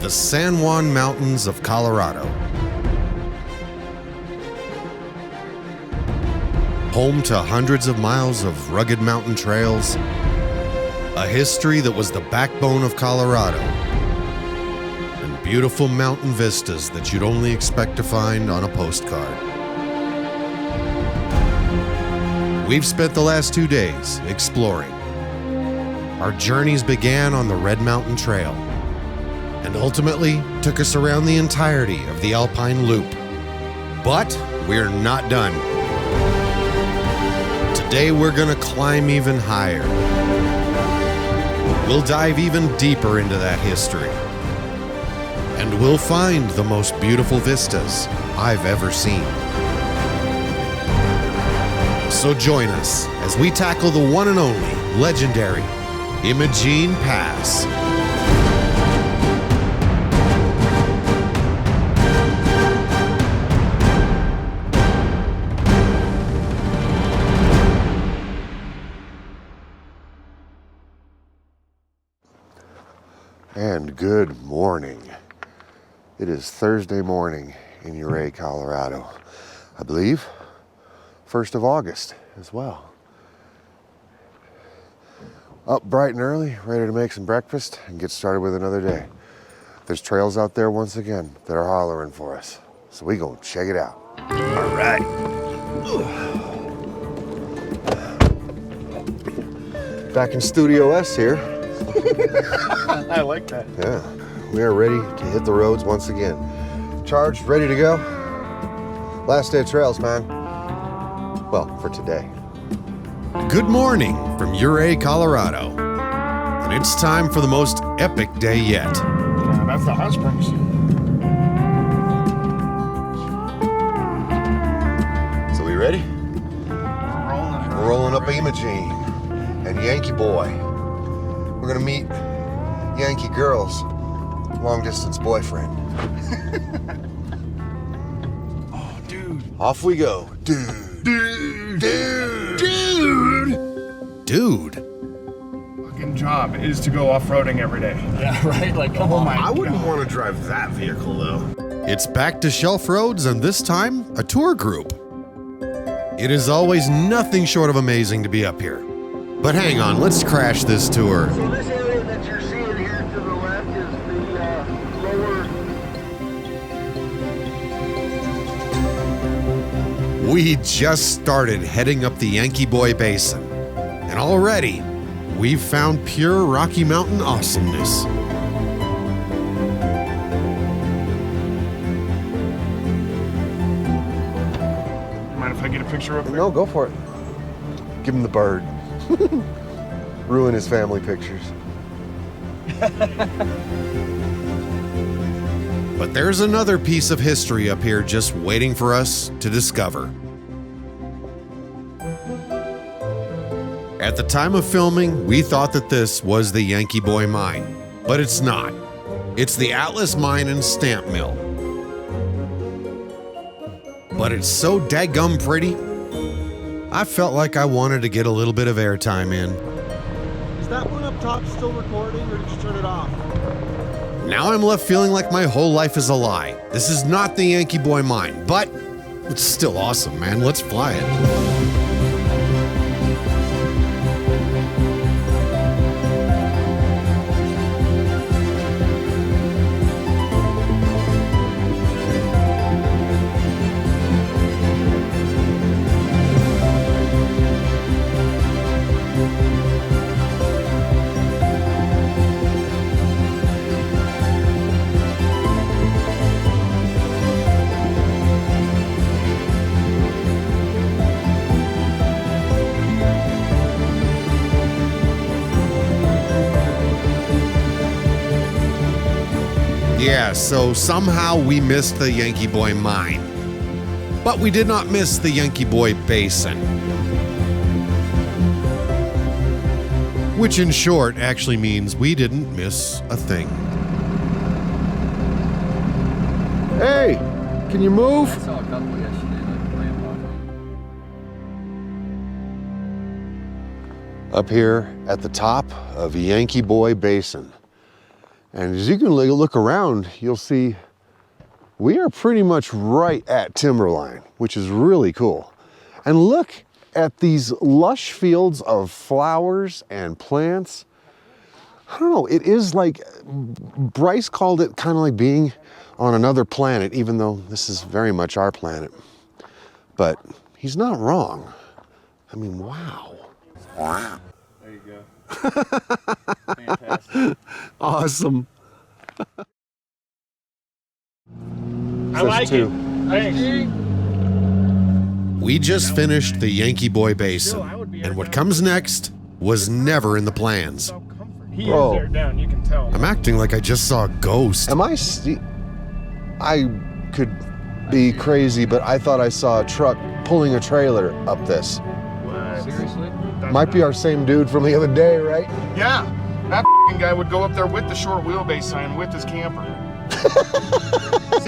the San Juan Mountains of Colorado. Home to hundreds of miles of rugged mountain trails, a history that was the backbone of Colorado, and beautiful mountain vistas that you'd only expect to find on a postcard. We've spent the last 2 days exploring. Our journeys began on the Red Mountain Trail and ultimately took us around the entirety of the Alpine Loop. But we're not done. Today we're gonna climb even higher. We'll dive even deeper into that history. And we'll find the most beautiful vistas I've ever seen. So join us as we tackle the one and only legendary Imogene Pass. And good morning. It is Thursday morning in Ouray, Colorado. I believe 1st of August as well. Up bright and early, ready to make some breakfast and get started with another day. There's trails out there once again that are hollering for us. So we gonna check it out. All right. Back in Studio S here. I like that. Yeah, we are ready to hit the roads once again. Charged, ready to go. Last day of trails, man. Well, for today. Good morning from Ouray, Colorado. And it's time for the most epic day yet. Yeah, that's the hot springs. So we ready? We're We're rolling up Imogene and Yankee Boy. We're gonna meet Yankee girl's long distance boyfriend. Oh, dude. Off we go. Dude. Fucking job is to go off-roading every day. Yeah, right? Like, come on. I wouldn't want to drive that vehicle though. It's back to shelf roads, and this time, a tour group. It is always nothing short of amazing to be up here. But hang on, let's crash this tour. So this area that you're seeing here to the left is the lower. We just started heading up the Yankee Boy Basin, and already we've found pure Rocky Mountain awesomeness. Mind if I get a picture of it? No, go for it. Give him the bird. Ruin his family pictures. But there's another piece of history up here just waiting for us to discover. At the time of filming, we thought that this was the Yankee Boy mine, but it's not. It's the Atlas Mine and Stamp Mill. But it's so daggum pretty, I felt like I wanted to get a little bit of airtime in. Is that one up top still recording, or did you turn it off? Now I'm left feeling like my whole life is a lie. This is not the Yankee Boy mine, but it's still awesome, man. Let's fly it. Yeah, so somehow we missed the Yankee Boy mine. But we did not miss the Yankee Boy Basin. Which in short actually means we didn't miss a thing. Hey, can you move? I saw a couple yesterday, like playing ball. Up here at the top of Yankee Boy Basin. And as you can look around, you'll see we are pretty much right at timberline, which is really cool. And look at these lush fields of flowers and plants. I don't know, it is like, Bryce called it kind of like being on another planet, even though this is very much our planet. But he's not wrong. I mean, wow. Wow. There you go. Fantastic. Awesome. I like it. Thanks. We just finished the Yankee Boy Basin, and what comes next was never in the plans. He Bro. is there down, you can tell. I'm acting like I just saw a ghost. Am I I could be crazy, but I thought I saw a truck pulling a trailer up this. Seriously? Might be our same dude from the other day, right? Yeah, that guy would go up there with the short wheelbase sign with his camper.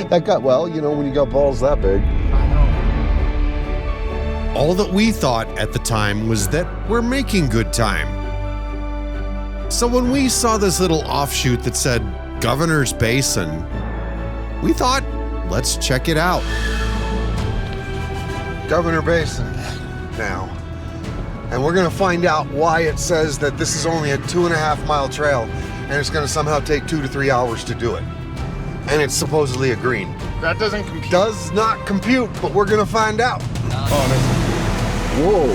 That got, well, you know, when you got balls that big. I know. All that we thought at the time was that we're making good time. So when we saw this little offshoot that said Governor's Basin, we thought, let's check it out. Governor Basin now. And we're gonna find out why it says that this is only a 2.5 mile trail and it's gonna somehow take 2 to 3 hours to do it. And it's supposedly a green. That doesn't compute. Does not compute, but we're gonna find out. Whoa,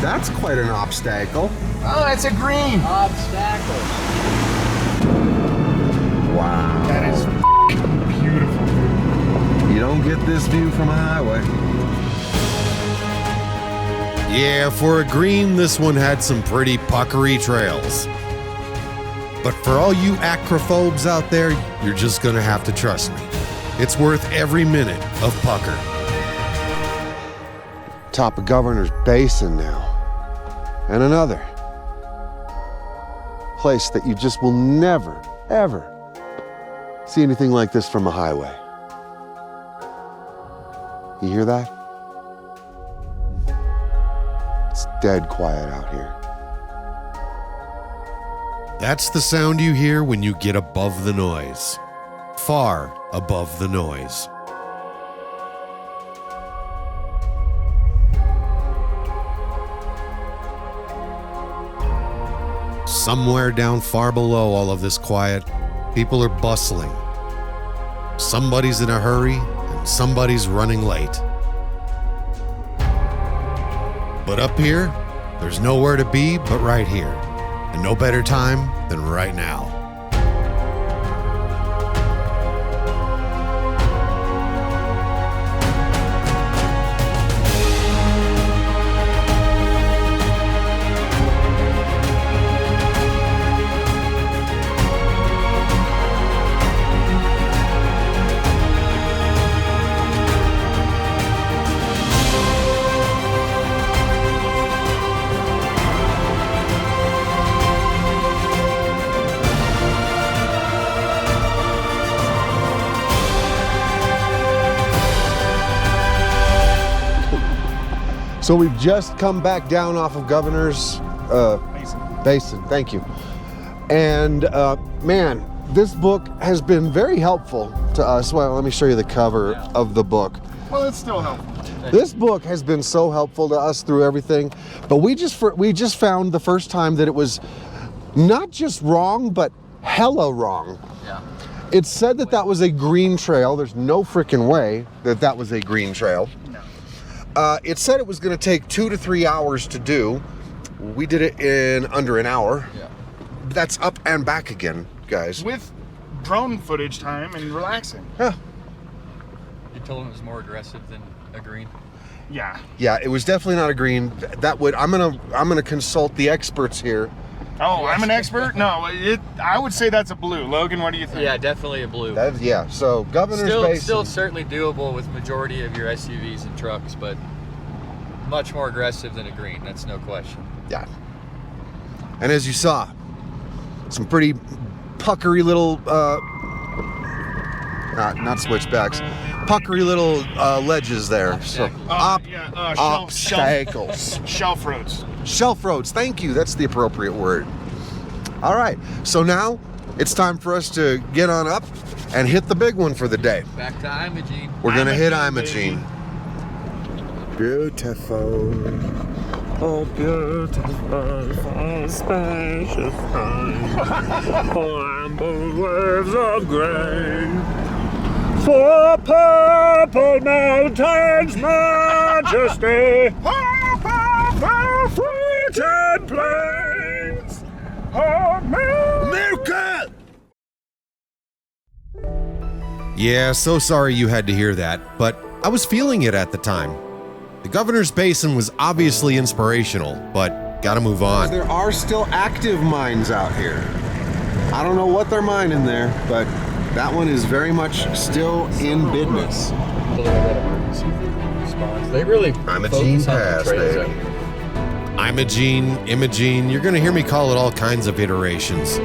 that's quite an obstacle. Oh, it's a green. Obstacles. Wow. That is beautiful. You don't get this view from a highway. Yeah, for a green, this one had some pretty puckery trails. But for all you acrophobes out there, you're just gonna have to trust me. It's worth every minute of pucker. Top of Governor's Basin now. And another place that you just will never, ever see anything like this from a highway. You hear that? It's dead quiet out here. That's the sound you hear when you get above the noise. Far above the noise. Somewhere down far below all of this quiet, people are bustling. Somebody's in a hurry and somebody's running late. But up here, there's nowhere to be but right here. And no better time than right now. So we've just come back down off of Governor's Basin, thank you. And man, this book has been very helpful to us. Well, let me show you the cover of the book. Well, it's still helpful. This book has been so helpful to us through everything, but we just found the first time that it was not just wrong, but hella wrong. Yeah. It said that that was a green trail. There's no freaking way that that was a green trail. No. It said it was going to take 2 to 3 hours to do. We did it in under an hour. Yeah. That's up and back again, guys. With drone footage time and relaxing. Yeah. You told him it was more aggressive than a green. Yeah. Yeah, it was definitely not a green. That would I'm gonna consult the experts here. Oh, I'm an expert? No, I would say that's a blue. Logan, what do you think? Yeah, definitely a blue. So Governor's Basin. Still certainly doable with majority of your SUVs and trucks, but much more aggressive than a green. That's no question. Yeah. And as you saw, some pretty puckery little not switchbacks, puckery little ledges there. So obstacles. Shelf roads. Shelf roads, thank you. That's the appropriate word. All right, so now it's time for us to get on up and hit the big one for the day. Back to Imogene. We're gonna hit Imogene. Beautiful. Oh, beautiful, spacious time. For amber waves of grain. For purple mountains, majesty. For fruited plains. America! Yeah, so sorry you had to hear that, but I was feeling it at the time. The Governor's Basin was obviously inspirational, but gotta move on. There are still active mines out here. I don't know what they're mining there, but that one is very much still in business. They really Imogene focus on the Pass, trails baby. out here. Imogene, you're gonna hear me call it all kinds of iterations.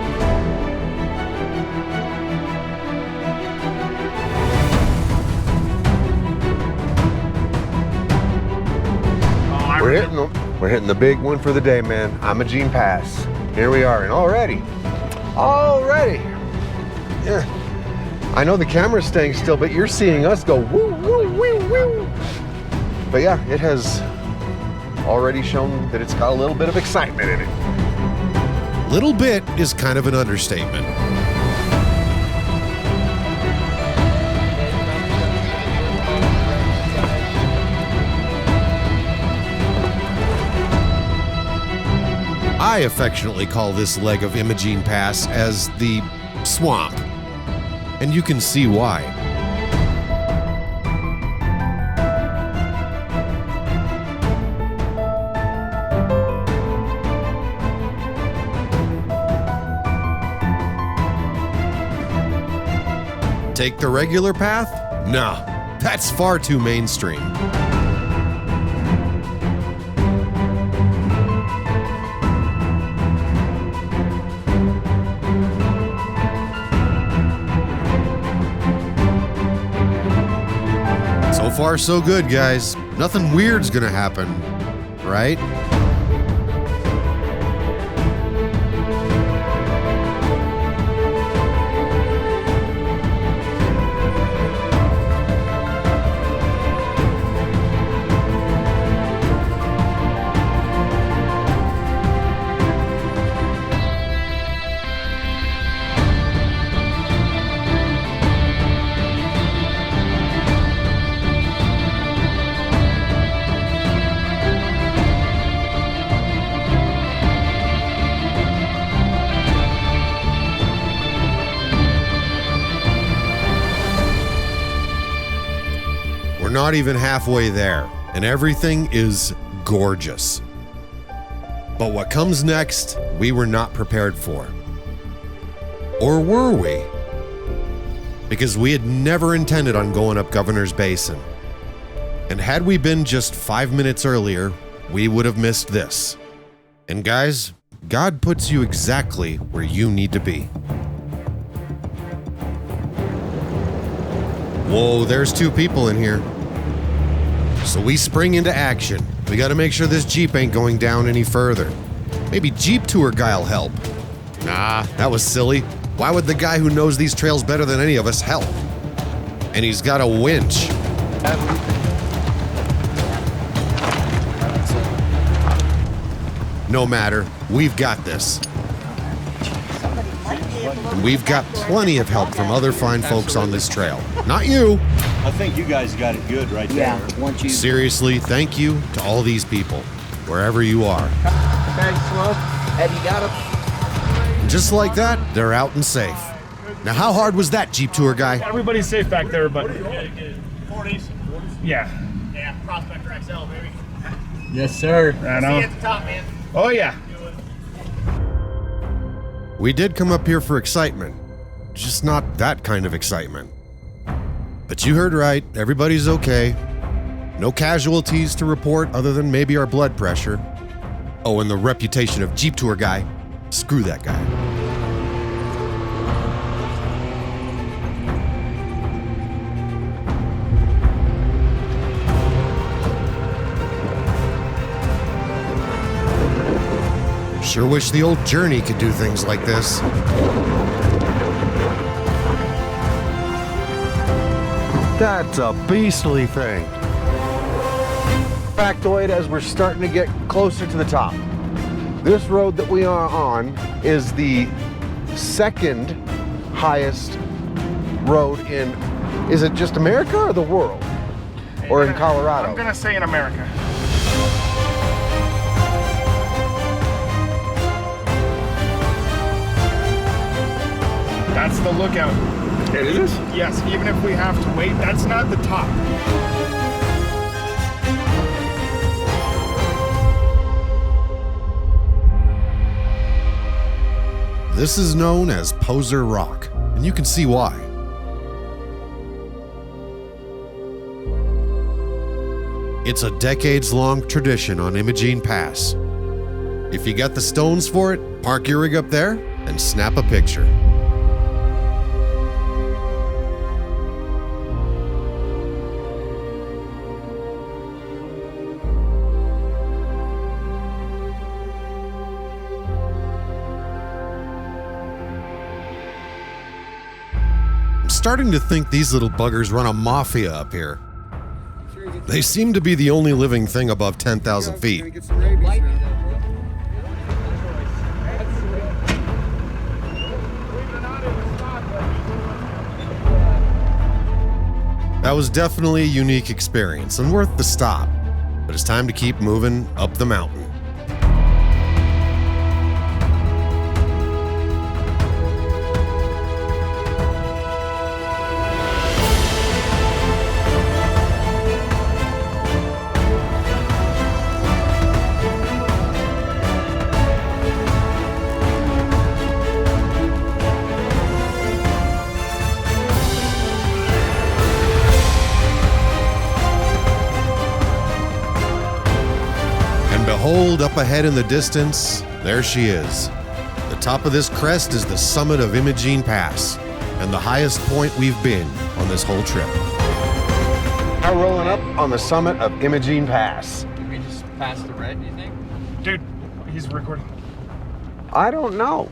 We're hitting the big one for the day, man. Imogene Pass. Here we are, and already. Yeah. I know the camera's staying still, but you're seeing us go woo, woo, woo, woo. But yeah, it has already shown that it's got a little bit of excitement in it. Little bit is kind of an understatement. I affectionately call this leg of Imogene Pass as the swamp, and you can see why. Take the regular path? Nah, that's far too mainstream. So far, so good, guys. Nothing weird's gonna happen, right? Not even halfway there, and everything is gorgeous. But what comes next, we were not prepared for. Or were we? Because we had never intended on going up Governor's Basin. And had we been just 5 minutes earlier, we would have missed this. And guys, God puts you exactly where you need to be. Whoa, there's 2 people in here. So we spring into action. We gotta make sure this Jeep ain't going down any further. Maybe Jeep Tour guy'll help. Nah, that was silly. Why would the guy who knows these trails better than any of us help? And he's got a winch. No matter, we've got this. And we've got plenty of help from other fine folks on this trail. Not you. I think you guys got it good right there. Yeah, once you... Seriously, thank you to all these people, wherever you are. Thanks, Flo. Have you got them? And just like that, they're out and safe. Now, how hard was that, Jeep Tour guy? Everybody's safe back there, but 40s. yeah. Yeah, Prospector XL, baby. Yes, sir. I See know. you at the top, man. Oh yeah. We did come up here for excitement, just not that kind of excitement. But you heard right, everybody's okay. No casualties to report other than maybe our blood pressure. Oh, and the reputation of Jeep Tour guy. Screw that guy. Sure wish the old Journey could do things like this. That's a beastly thing. Factoid as we're starting to get closer to the top. This road that we are on is the second highest road in, is it just America or the world? Or in Colorado? I'm gonna say in America. That's the lookout. It is? Yes, even if we have to wait, that's not the top. This is known as Poser Rock, and you can see why. It's a decades-long tradition on Imogene Pass. If you got the stones for it, park your rig up there and snap a picture. I'm starting to think these little buggers run a mafia up here. They seem to be the only living thing above 10,000 feet. That was definitely a unique experience and worth the stop, but it's time to keep moving up the mountain. Behold, up ahead in the distance, there she is. The top of this crest is the summit of Imogene Pass, and the highest point we've been on this whole trip. Now rolling up on the summit of Imogene Pass. Did we just pass the red, do you think? Dude, he's recording. I don't know.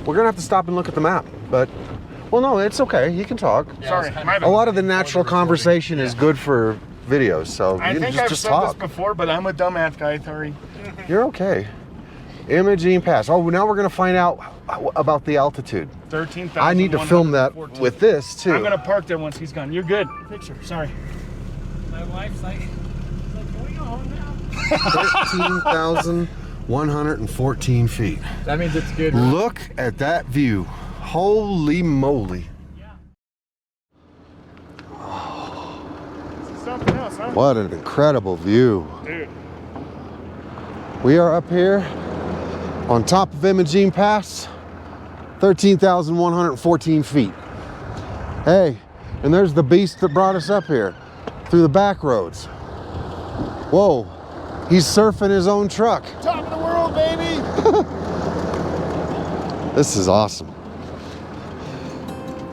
We're gonna have to stop and look at the map, but, well, no, it's okay. You can talk. Sorry, my bad. A lot of the natural conversation is good for videos, so I you think just, I've just said talk. this before, but I'm a dumbass guy, sorry. You're okay. Imogene Pass. Oh, now we're gonna find out about the altitude. 13,000. I need to film that with this too. I'm gonna park there once he's gone. You're good. Picture, sorry. My wife's like, can we go home now? 13,114 feet. That means it's good. Look at that view. Holy moly. This is something else, huh? What an incredible view. Dude. We are up here on top of Imogene Pass, 13,114 feet. Hey, and there's the beast that brought us up here through the back roads. Whoa, he's surfing his own truck. Top of the world, baby! This is awesome.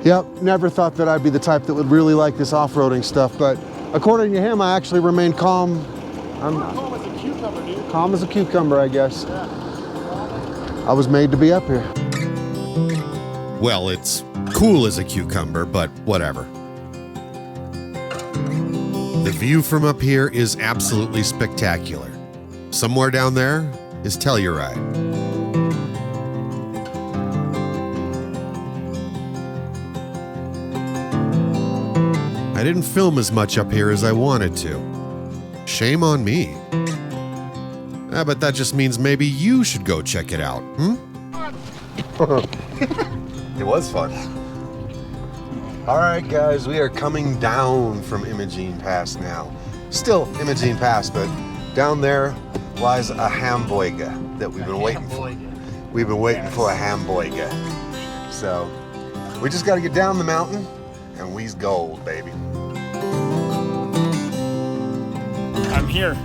Yep, never thought that I'd be the type that would really like this off-roading stuff, but according to him, I actually remained calm. I'm Calm as a cucumber, dude. calm as a cucumber, I guess. I was made to be up here. Well, it's cool as a cucumber, but whatever. The view from up here is absolutely spectacular. Somewhere down there is Telluride. I didn't film as much up here as I wanted to. Shame on me. But that just means maybe you should go check it out, It was fun. All right, guys, we are coming down from Imogene Pass now. Still Imogene Pass, but down there lies a hamburger that we've been waiting for. We've been waiting for a hamburger. So we just got to get down the mountain and we's gold, baby. I'm here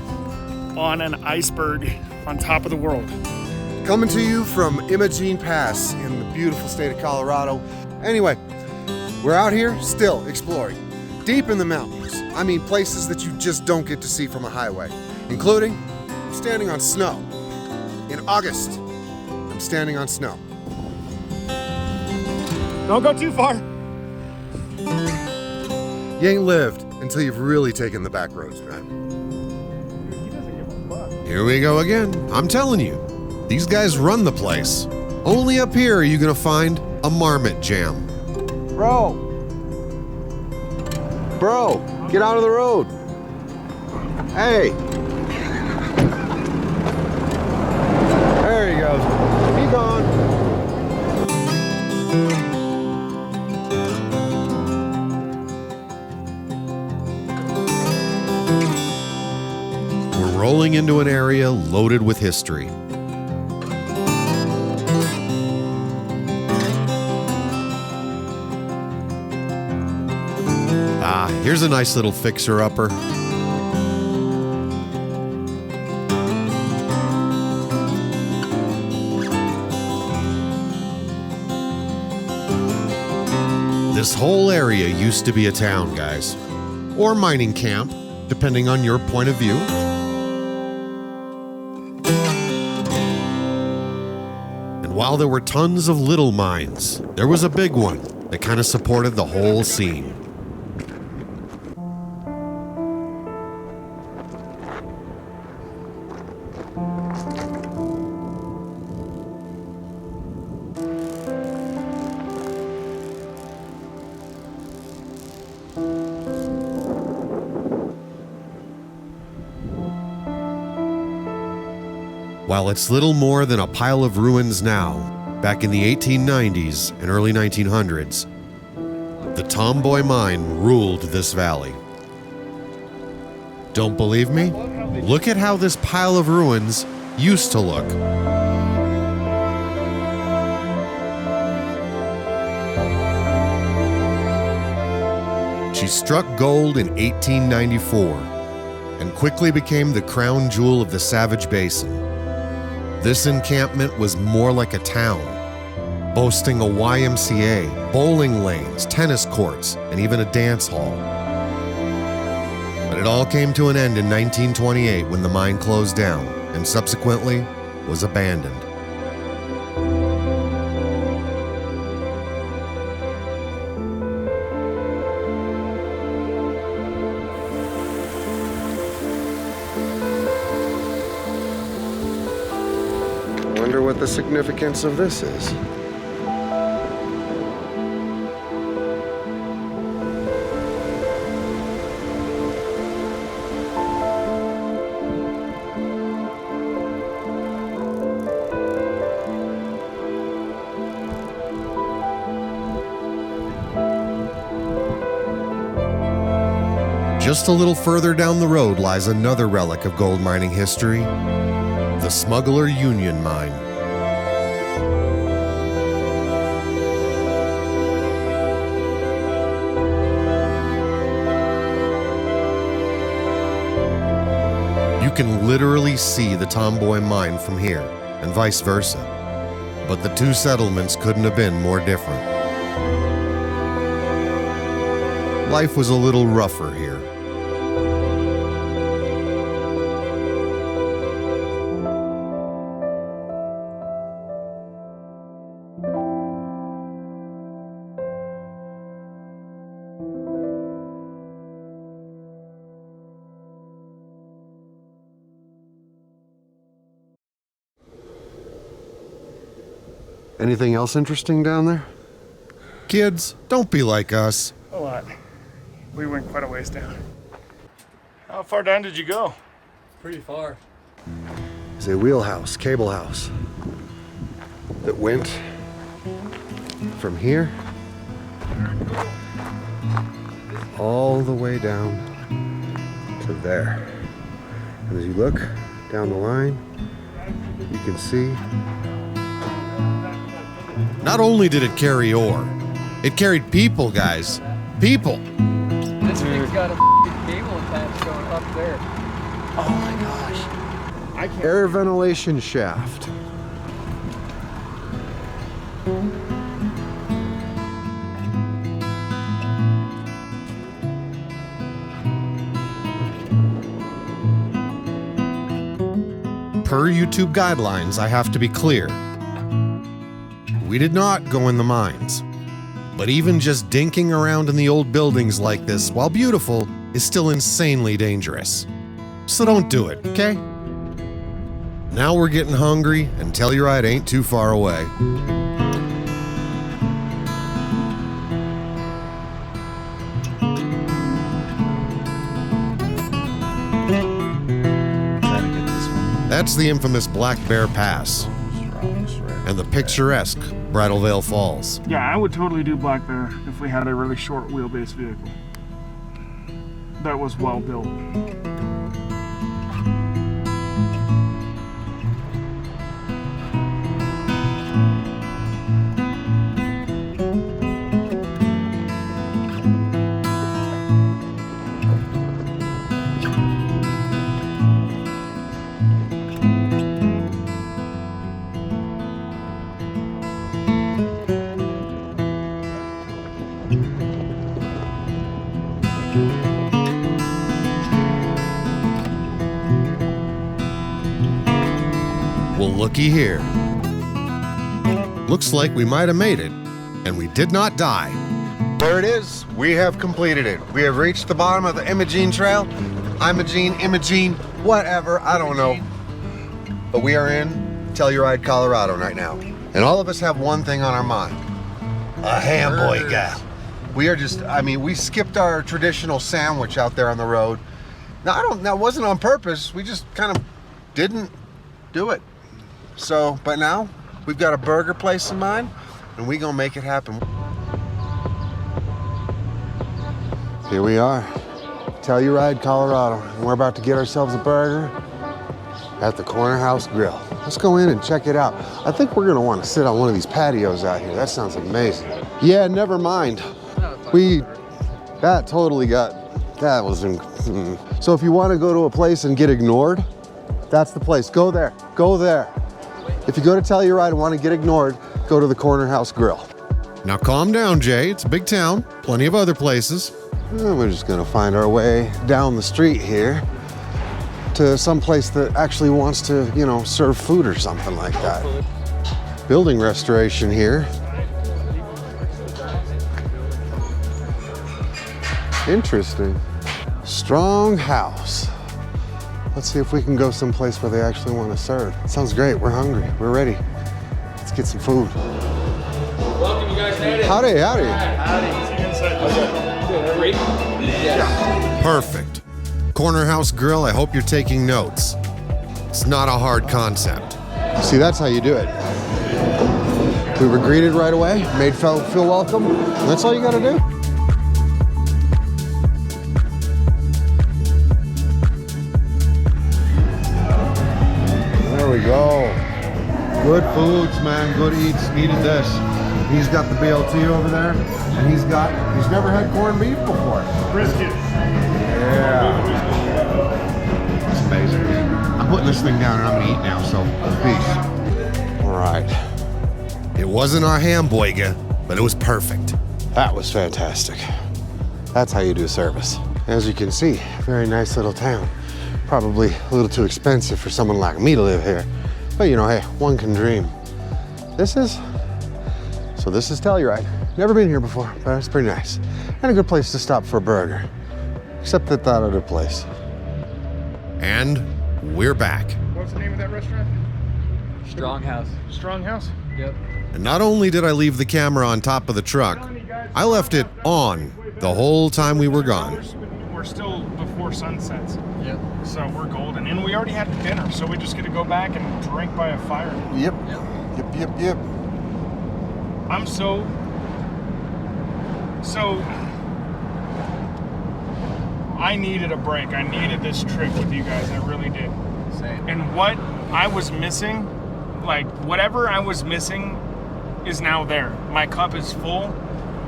on an iceberg on top of the world. Coming to you from Imogene Pass in the beautiful state of Colorado. Anyway, we're out here still exploring, deep in the mountains. I mean, places that you just don't get to see from a highway, including standing on snow. In August, I'm standing on snow. Don't go too far. You ain't lived until you've really taken the back roads, man. Here we go again. I'm telling you, these guys run the place. Only up here are you gonna find a marmot jam. Bro, get out of the road. Hey. There he goes. Be gone. We're rolling into an area loaded with history. Here's a nice little fixer-upper. This whole area used to be a town, guys. Or mining camp, depending on your point of view. And while there were tons of little mines, there was a big one that kind of supported the whole scene. While it's little more than a pile of ruins now, back in the 1890s and early 1900s, the Tomboy Mine ruled this valley. Don't believe me? Look at how this pile of ruins used to look. She struck gold in 1894 and quickly became the crown jewel of the Savage Basin. This encampment was more like a town, boasting a YMCA, bowling lanes, tennis courts, and even a dance hall. But it all came to an end in 1928 when the mine closed down and subsequently was abandoned. Wonder what the significance of this is. Just a little further down the road lies another relic of gold mining history, the Smuggler Union Mine. You can literally see the Tomboy Mine from here, and vice versa. But the two settlements couldn't have been more different. Life was a little rougher here. Anything else interesting down there? Kids, don't be like us. A lot. We went quite a ways down. How far down did you go? Pretty far. It's a wheelhouse, cable house that went from here all the way down to there. And as you look down the line, you can see Not only did it carry ore, it carried people, guys. People. This thing's got a f***ing cable attached going up there. Oh my gosh. I can't. air ventilation shaft. Per YouTube guidelines, I have to be clear. We did not go in the mines, But even just dinking around in the old buildings like this, while beautiful, is still insanely dangerous. So don't do it, okay? Now we're getting hungry, and Telluride ain't too far away. That's the infamous Black Bear Pass and the picturesque Bridal Veil Falls. Yeah, I would totally do Black Bear if we had a really short wheelbase vehicle that was well built. Well, looky here. Looks like we might have made it, and we did not die. There it is. We have completed it. We have reached the bottom of the Imogene Trail. Imogene, whatever, I don't know. But we are in Telluride, Colorado right now. And all of us have one thing on our mind. A hamburger. We are just, we skipped our traditional sandwich out there on the road. Now, that wasn't on purpose. We just kind of didn't do it. So, but now we've got a burger place in mind, and we gonna make it happen. Here we are, Telluride, Colorado, and we're about to get ourselves a burger at the Corner House Grill. Let's go in and check it out. I think we're gonna want to sit on one of these patios out here. That sounds amazing. Yeah, never mind. That was So if you want to go to a place and get ignored, that's the place. Go there. Go there. If you go to Telluride and want to get ignored, go to the Corner House Grill. Now calm down, Jay. It's a big town. Plenty of other places. We're just going to find our way down the street here to some place that actually wants to, serve food or something like that. Building restoration here. Interesting. Strong house. Let's see if we can go someplace where they actually want to serve. Sounds great. We're hungry. We're ready. Let's get some food. Welcome, you guys made it. Howdy. Perfect. Corner House Grill, I hope you're taking notes. It's not a hard concept. See, that's how you do it. We were greeted right away, made feel welcome. And that's all you got to do. There we go. Good foods, man. Good eats. Needed this. He's got the BLT over there, and he's never had corned beef before. Brisket. Yeah. It's amazing. I'm putting this thing down and I'm gonna eat now, so peace. All right. It wasn't our hamburger, but it was perfect. That was fantastic. That's how you do service. As you can see, very nice little town. Probably a little too expensive for someone like me to live here. But hey, one can dream. This is Telluride. Never been here before, but it's pretty nice. And a good place to stop for a burger. Except at that other place. And we're back. What's the name of that restaurant? Strong house. Strong House? Yep. And not only did I leave the camera on top of the truck, I left it on the whole time we were gone. We're still before sunsets. Yep. So we're golden. And we already had dinner, so we just get to go back and drink by a fire. Yep. I'm so I needed a break. I needed this trip with you guys. I really did. Same. And what I was missing, whatever I was missing is now there. My cup is full.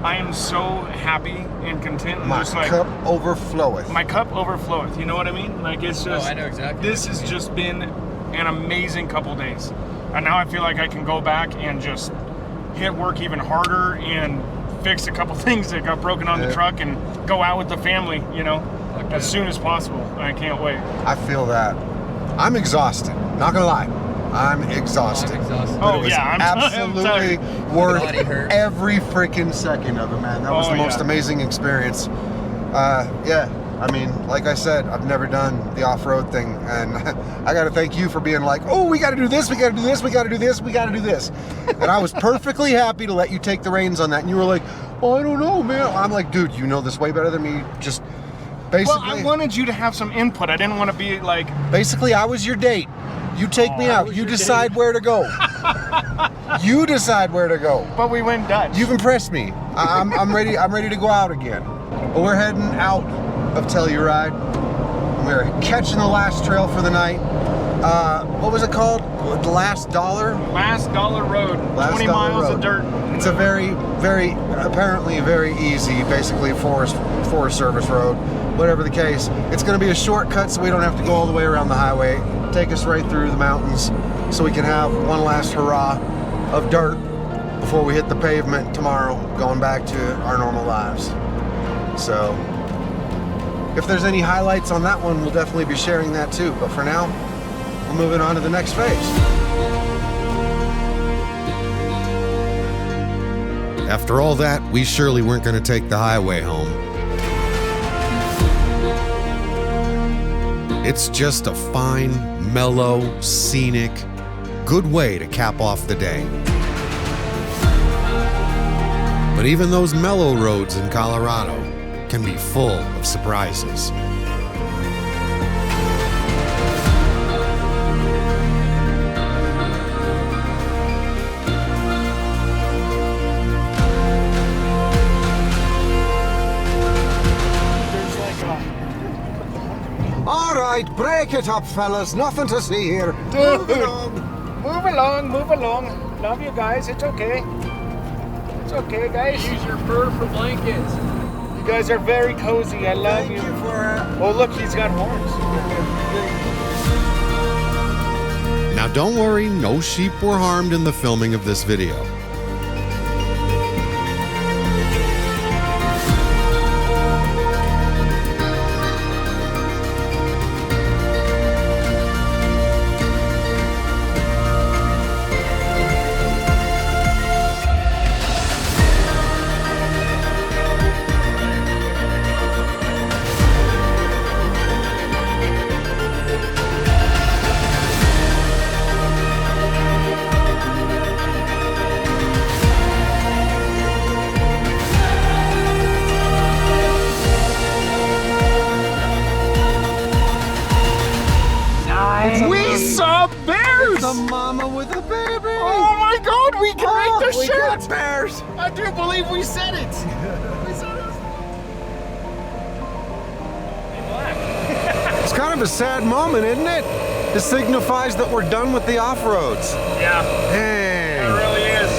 I am so happy and content. And My cup overfloweth. My cup overfloweth. You know what I mean? It's just. Oh, I know exactly. This has just been an amazing couple days, and now I feel like I can go back and just hit work even harder and fix a couple things that got broken on the truck and go out with the family. As soon as possible. I can't wait. I feel that. I'm exhausted. Not gonna lie. I'm exhausted. I'm exhausted. But Oh, it was yeah, I'm absolutely tired. worth Body hurt. every freaking second of it, man. That was Oh, the most yeah. amazing experience. Yeah, I mean, like I said, I've never done the off-road thing, and I got to thank you for being like, oh, we got to do this, we got to do this, we got to do this, we got to do this. And I was perfectly happy to let you take the reins on that. And you were like, oh, I don't know, man. I'm like, dude, you know this way better than me. Just basically. Well, I wanted you to have some input. I didn't want to be like, Basically, I was your date. You take me out. You decide where to go. You decide where to go. but we went Dutch. You've impressed me. I'm ready. I'm ready to go out again. But we're heading out of Telluride. We're catching the last trail for the night. What was it called? The Last Dollar? Last Dollar Road. Last 20 Dollar miles Road. of dirt. It's a apparently very easy, basically Forest Service road. Whatever the case, it's going to be a shortcut, so we don't have to go all the way around the highway. Take us right through the mountains, so we can have one last hurrah of dirt before we hit the pavement tomorrow, going back to our normal lives. So, if there's any highlights on that one, we'll definitely be sharing that too. But for now, we're moving on to the next phase. After all that, we surely weren't going to take the highway home. It's just a fine, mellow, scenic, good way to cap off the day. But even those mellow roads in Colorado can be full of surprises. There's like All right, break it up, fellas. Nothing to see here. Dude, move along. Love you guys. It's okay. It's okay, guys. Use your fur for blankets. You guys are very cozy. I love you. Oh, look, he's got horns. Now don't worry, no sheep were harmed in the filming of this video. We saw bears! The mama with the baby. Oh my god, we can make the we shirt! got bears. I do believe we said it! It's kind of a sad moment, isn't it? This signifies that we're done with the off-roads. Yeah, it Dang. really is.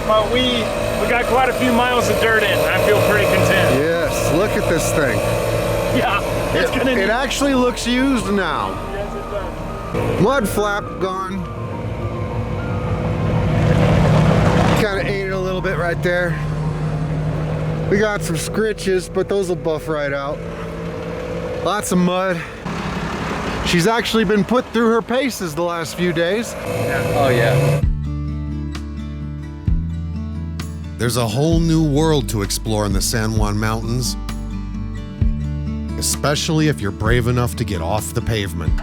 But we got quite a few miles of dirt in. I feel pretty content. Yes, look at this thing. Yeah, it's gonna It need. actually looks used now. Yes, it does. Mud flap gone. Kind of ate it a little bit right there. We got some scritches, but those will buff right out. Lots of mud. She's actually been put through her paces the last few days. Oh yeah. There's a whole new world to explore in the San Juan Mountains, especially if you're brave enough to get off the pavement.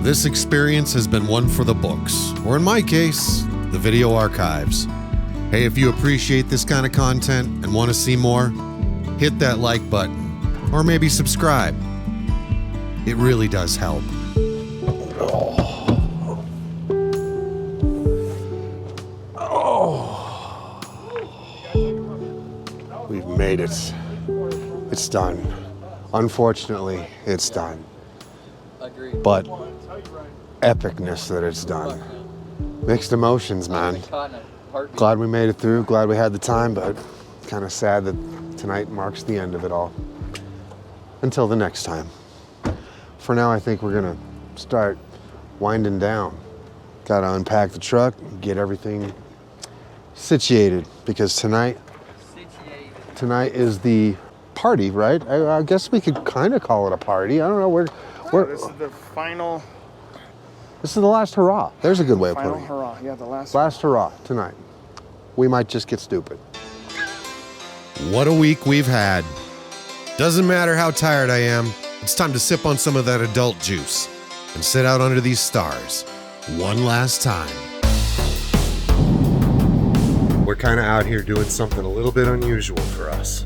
This experience has been one for the books, or in my case, the video archives. Hey, if you appreciate this kind of content and want to see more, hit that like button, or maybe subscribe. It really does help. We've made it. It's done. Unfortunately, it's done. Agreed. But epicness that it's done. Mixed emotions, man. Caught in a heartbeat. Glad we made it through, glad we had the time, but kind of sad that tonight marks the end of it all. Until the next time. For now, I think we're gonna start winding down. Gotta unpack the truck, get everything situated, because tonight is the party, right? I guess we could kind of call it a party. I don't know. This is the final. This is the last hurrah. There's a good way of Final putting it. hurrah. Yeah, the last. Last hurrah tonight. We might just get stupid. What a week we've had. Doesn't matter how tired I am, it's time to sip on some of that adult juice and sit out under these stars one last time. We're kind of out here doing something a little bit unusual for us.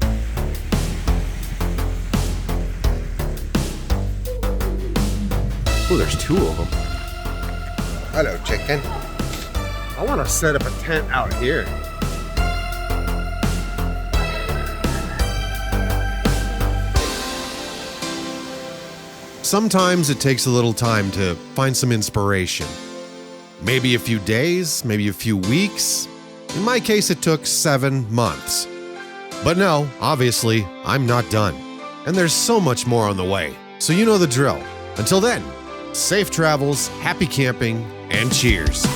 Oh, there's two of them. Hello, chicken. I want to set up a tent out here. Sometimes it takes a little time to find some inspiration. Maybe a few days, maybe a few weeks. In my case, it took 7 months. But no, obviously, I'm not done. And there's so much more on the way. So you know the drill. Until then, safe travels, happy camping, and cheers.